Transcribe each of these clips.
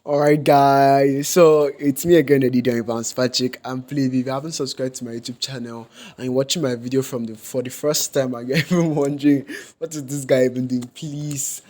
Alright, guys, so it's me again, Editor Evans Patrick. And please, if you haven't subscribed to my YouTube channel and you're watching my video for the first time and you're even wondering what is this guy even doing, please,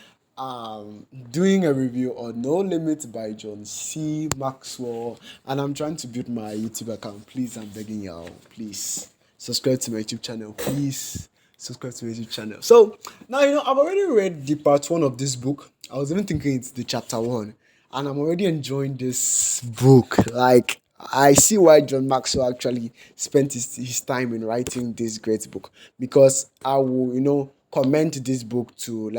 doing a review on No Limit by John C. Maxwell, and I'm trying to build my YouTube account. Please, I'm begging y'all, please subscribe to my YouTube channel, please. Subscribe to my YouTube channel. So now I've already read the part one of this book. I was even thinking it's the chapter one, and I'm already enjoying this book. Like, I see why John Maxwell actually spent his time in writing this great book, because I will, commend this book to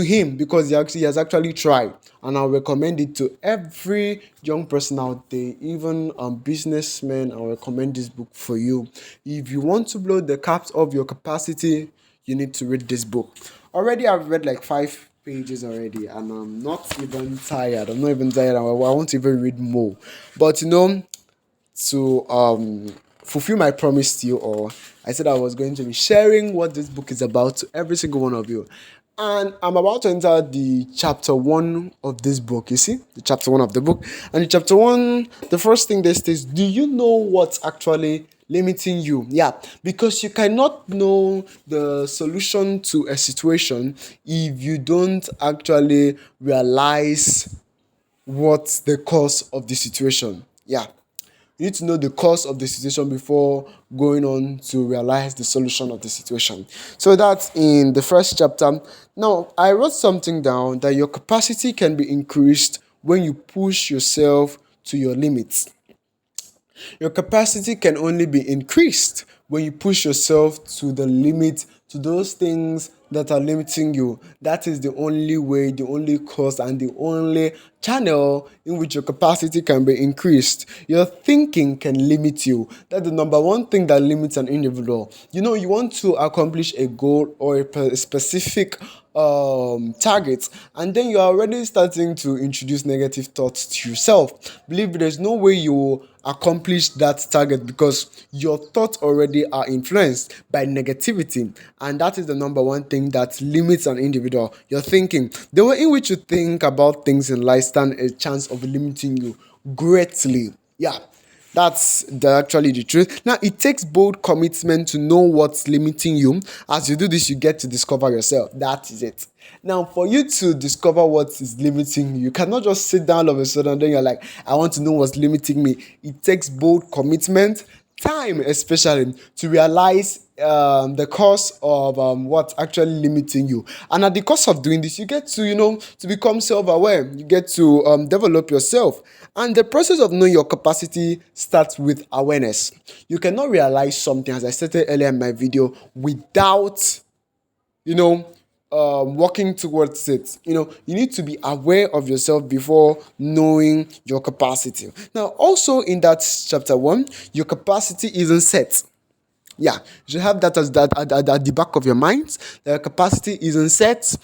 him, because he has actually tried, and I'll recommend it to every young person out there, even businessmen. I'll recommend this book for you. If you want to blow the caps of your capacity, you need to read this book. Already I've read like 5 pages already, and I'm not even tired. I'm not even tired. I want to even read more, but to fulfill my promise to you all, I said I was going to be sharing what this book is about to every single one of you. And I'm about to enter the chapter one of this book. You see, the chapter one of the book. And in chapter one, the first thing they say is, do you know what's actually limiting you? Yeah, because you cannot know the solution to a situation if you don't actually realize what's the cause of the situation. Yeah, you need to know the cause of the situation before going on to realize the solution of the situation. So that's in the first chapter. Now, I wrote something down that your capacity can be increased when you push yourself to your limits. Your capacity can only be increased when you push yourself to the limit, to those things that are limiting you. That is the only way, the only cause, and the only channel in which your capacity can be increased. Your thinking can limit you. That's the number one thing that limits an individual. You want to accomplish a goal or a specific target, and then you're already starting to introduce negative thoughts to yourself. Believe me, there's no way you will accomplish that target, because your thoughts already are influenced by negativity, and that is the number one thing that limits an individual. Your thinking, the way in which you think about things in life, stand a chance of limiting you greatly. Yeah, that's actually the truth. Now, it takes bold commitment to know what's limiting you. As you do this, you get to discover yourself. That is it. Now, for you to discover what is limiting you, you cannot just sit down all of a sudden and then you're like, I want to know what's limiting me. It takes bold commitment, time especially, to realize the cause of what's actually limiting you. And at the cost of doing this, you get to to become self-aware. You get to develop yourself, and the process of knowing your capacity starts with awareness. You cannot realize something, as I stated earlier in my video, without you know working towards it. You need to be aware of yourself before knowing your capacity. Now, also in that chapter one, your capacity isn't set. Yeah, you should have that as that at the back of your mind. The capacity isn't set.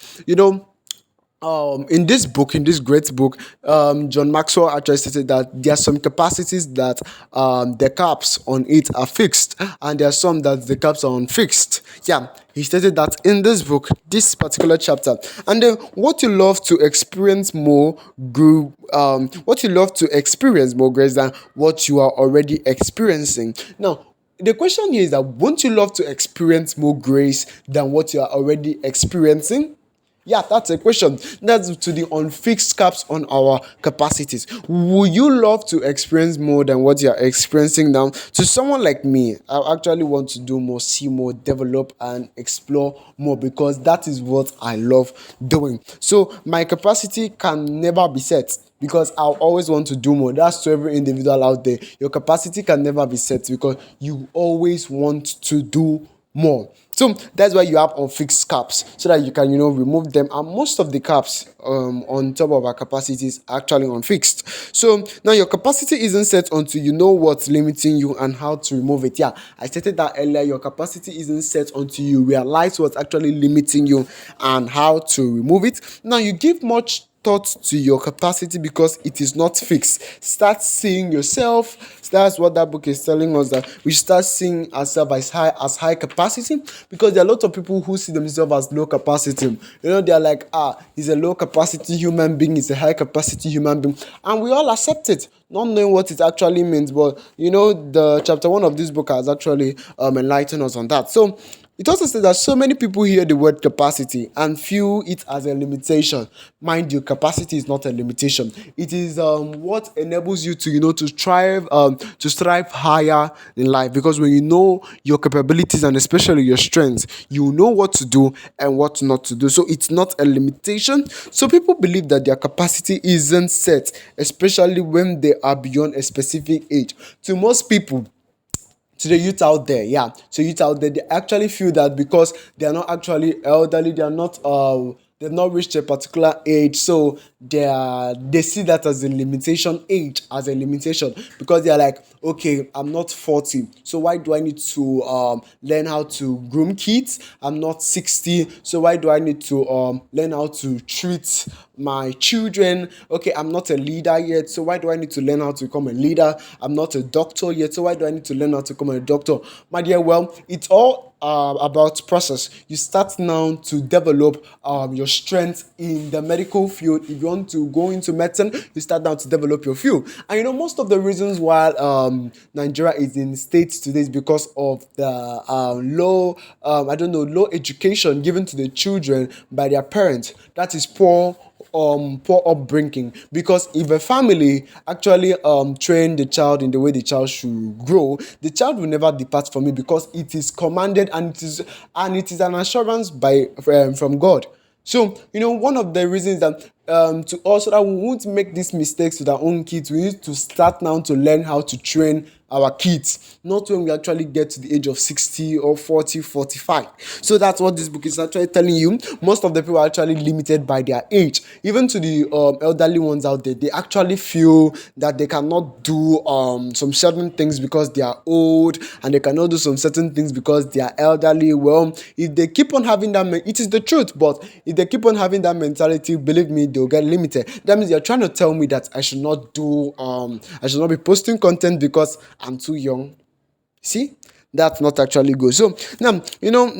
In this book, in this great book, John Maxwell actually stated that there are some capacities that the caps on it are fixed, and there are some that the caps are unfixed. Yeah, he stated that in this book, this particular chapter. And then, what you love to experience more, what you love to experience more, grace than what you are already experiencing. Now, the question here is that, won't you love to experience more grace than what you are already experiencing? Yeah, that's a question. That's to the unfixed caps on our capacities. Would you love to experience more than what you're experiencing now? To someone like me, I actually want to do more, see more, develop, and explore more, because that is what I love doing. So my capacity can never be set, because I'll always want to do more. That's to every individual out there. Your capacity can never be set, because you always want to do more. So that's why you have unfixed caps, so that you can remove them. And most of the caps on top of our capacity is actually unfixed. So now your capacity isn't set until you know what's limiting you and how to remove it. Yeah, I stated that earlier. Your capacity isn't set until you realize what's actually limiting you and how to remove it. Now, you give much thought to your capacity because it is not fixed. Start seeing yourself. That's what that book is telling us, that we start seeing ourselves as high capacity, because there are a lot of people who see themselves as low capacity. They're like, he's a low capacity human being, he's a high capacity human being, and we all accept it, not knowing what it actually means. But the chapter one of this book has actually enlightened us on that. So it also says that so many people hear the word capacity and feel it as a limitation. Mind you, capacity is not a limitation. It is what enables you to strive higher in life. Because when you know your capabilities and especially your strengths, you know what to do and what not to do. So it's not a limitation. So people believe that their capacity isn't set, especially when they are beyond a specific age. To most people, to the youth out there, they actually feel that because they are not actually elderly, they've not reached a particular age, so they see that as a limitation, because they are like, okay, I'm not 40, so why do I need to learn how to groom kids? I'm not 60, so why do I need to learn how to treat my children? Okay, I'm not a leader yet, so why do I need to learn how to become a leader? I'm not a doctor yet, so why do I need to learn how to become a doctor? My dear, well, it's all about process. You start now to develop your strength in the medical field. If you want to go into medicine, you start now to develop your field. And most of the reasons why Nigeria is in states today is because of the low education given to the children by their parents. That is poor upbringing. Because if a family actually train the child in the way the child should grow, the child will never depart from it, because it is commanded, and it is an assurance from God. So one of the reasons that to also that we won't make these mistakes with our own kids, we need to start now to learn how to train our kids, not when we actually get to the age of 60 or 40, 45. So that's what this book is actually telling you. Most of the people are actually limited by their age. Even to the elderly ones out there, they actually feel that they cannot do some certain things because they are old, and they cannot do some certain things because they are elderly. Well, if they keep on having that, it is the truth, but if they keep on having that mentality, believe me, they'll get limited. That means you're trying to tell me that I should not be posting content because I'm too young. See, that's not actually good. So now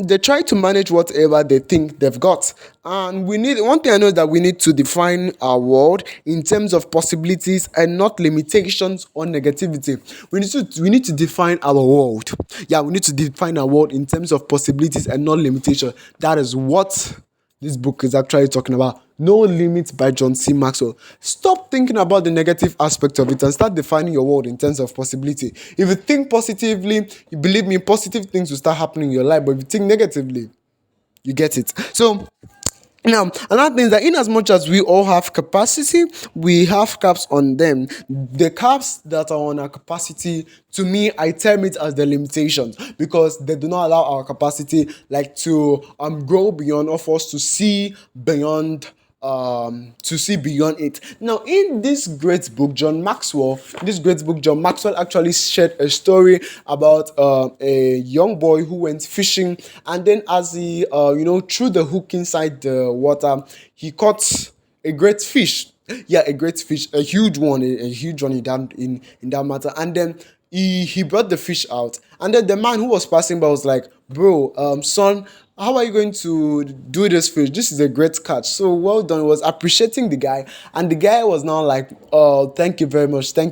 they try to manage whatever they think they've got, and we need one thing. I know that we need to define our world in terms of possibilities and not limitations or negativity. We need to define our world. We need to define our world in terms of possibilities and not limitation. That is what this book is actually talking about. No Limits by John C. Maxwell. Stop thinking about the negative aspect of it and start defining your world in terms of possibility. If you think positively, you believe me, positive things will start happening in your life. But if you think negatively, you get it. So now, another thing is that in as much as we all have capacity, we have caps on them. The caps that are on our capacity, to me, I term it as the limitations, because they do not allow our capacity to grow beyond, or for us to see beyond it. Now, in this great book, John Maxwell actually shared a story about a young boy who went fishing, and then as he threw the hook inside the water, he caught a great fish. A great fish, a huge one in that matter. And then he brought the fish out, and then the man who was passing by was like, bro, son, how are you going to do this fish? This is a great catch. So well done. He was appreciating the guy, and the guy was now like, oh, thank you very much. Then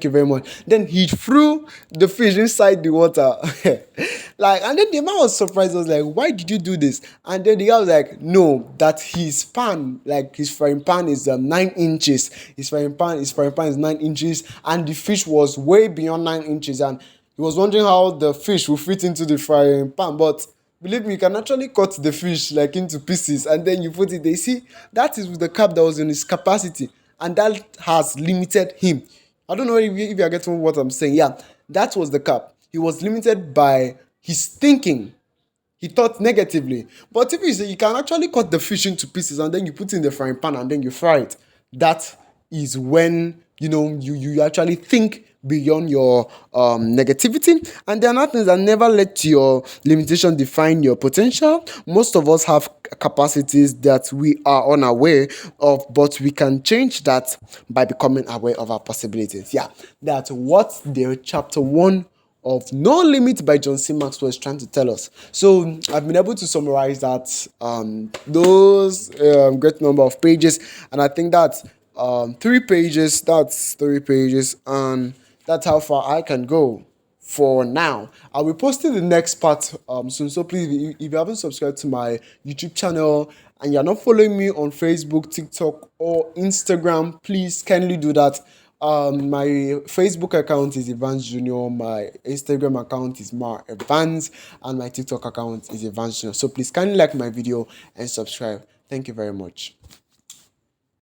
he threw the fish inside the water. And then the man was surprised. Was like, why did you do this? And then the guy was like, no, that his pan, his frying pan is 9 inches. His frying pan is 9 inches, and the fish was way beyond 9 inches. And he was wondering how the fish will fit into the frying pan. But believe me, you can actually cut the fish into pieces, and then you put it there. See, that is with the cap that was in his capacity, and that has limited him. I don't know if you are getting what I'm saying. That was the cap. He was limited by his thinking. He thought negatively. But if you say you can actually cut the fish into pieces and then you put it in the frying pan and then you fry it, that is when you actually think beyond your negativity. And there are not things that never let your limitation define your potential. Most of us have capacities that we are unaware of, but we can change that by becoming aware of our possibilities. Yeah, that's what the chapter 1 of No Limit by John C. Maxwell is trying to tell us. So I've been able to summarize that those great number of pages, and I think that's 3 pages. That's 3 pages, and that's how far I can go for now. I'll be posting the next part soon. So please, if you haven't subscribed to my YouTube channel and you're not following me on Facebook, TikTok, or Instagram, please kindly do that. My Facebook account is Evans Junior. My Instagram account is Mar Evans, and my TikTok account is Evans Junior. So please kindly like my video and subscribe. Thank you very much.